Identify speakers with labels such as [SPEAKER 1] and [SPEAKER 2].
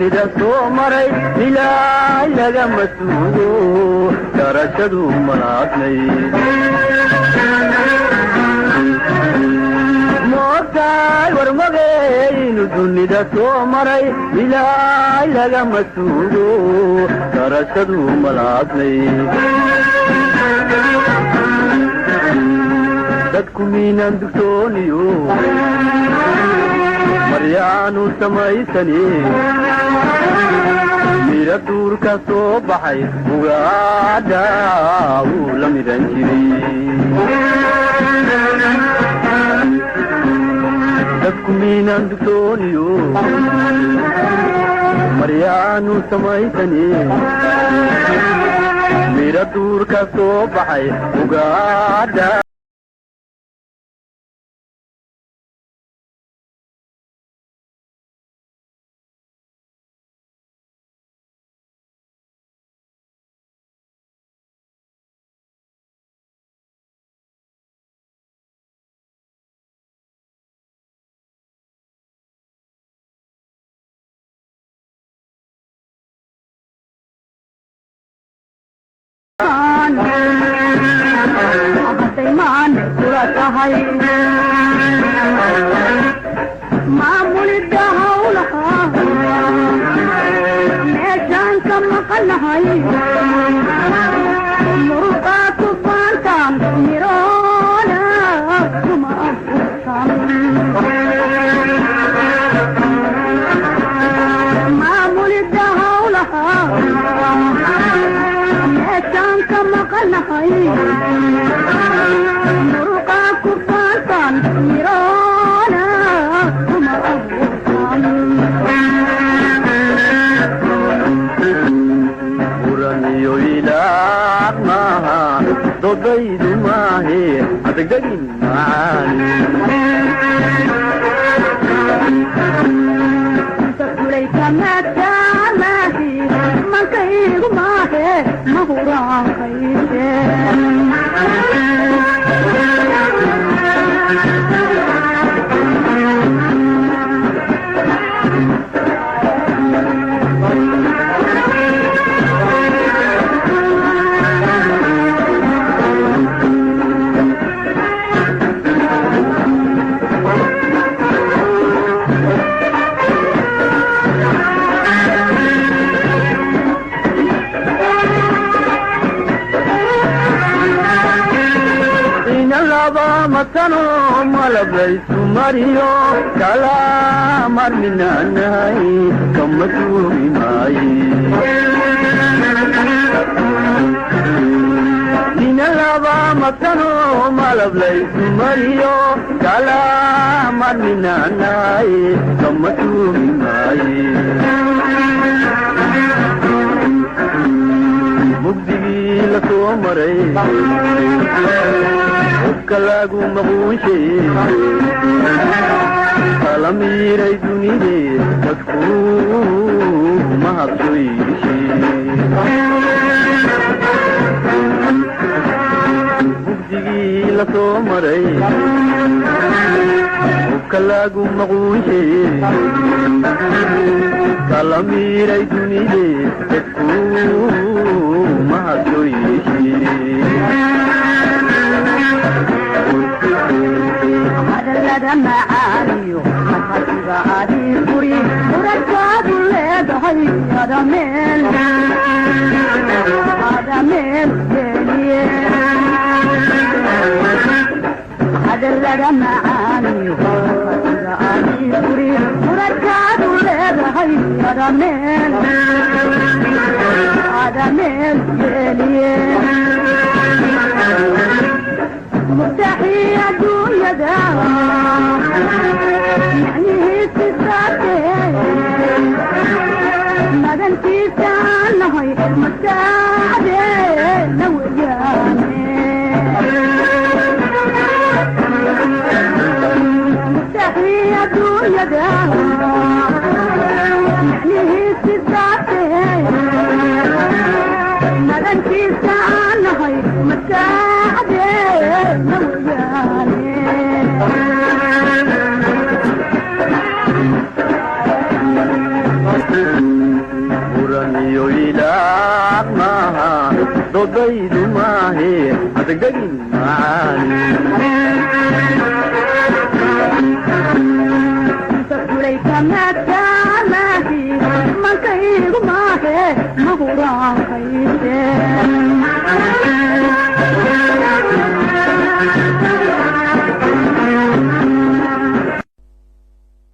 [SPEAKER 1] dunida soo maray ilaa lagama suugo garashadu malaadnay moogtahay warmagaynu dunida soo maray ilaa lagama suugo garashadu malaadnay dadku miinaan dugsooniyo maryaanu samaysani mira duurka soo baxay ugaadha wuu la midan jiray dadku miinaan dugsooniyo maryaanu samaysani mira duurka soo baxay ugaadha
[SPEAKER 2] معمول الدهولها ميشان كمقلها مرقات فانتان ميرونا كما أفضل معمول الدهولها ميشان كمقلها مرقات فانتان ميرونا كما أفضل
[SPEAKER 1] ورانيو إلاك ماها ضديد ماهي أدقدقين معاني
[SPEAKER 2] تقوليك ما تاماتي ما كيغ ماهي ما هو راقيتي
[SPEAKER 1] matano malablaysu mariyo kala marminanahay kama tuumi maayi inalaba matano malablaysu mariyo kala marminanahay kama tuumi maayi mugdigii la soo maray kalagu maquunshe kala miiray dunide dadku mahadsoyishe mugdigii la soo maray kalagu maquunshe kala miiray dunide dadku mahadsoyishe
[SPEAKER 2] معانيو محاسب عادي فري وركاد الليل هاي هذا من هذا اللي معانيو محاسب عادي فري وركاد الليل هاي هذا من مستحيل الدنيا دا يعني هي ستاتين ما دنتي سالنا هاي مستعدين لو جاني مستحيل الدنيا دا يعني هي ستاتين ما دنتي سالنا هاي مستعدين لو جاني
[SPEAKER 1] moodaydu maahe adagdegin macaani
[SPEAKER 2] mankaygu maahe mahuraankaydee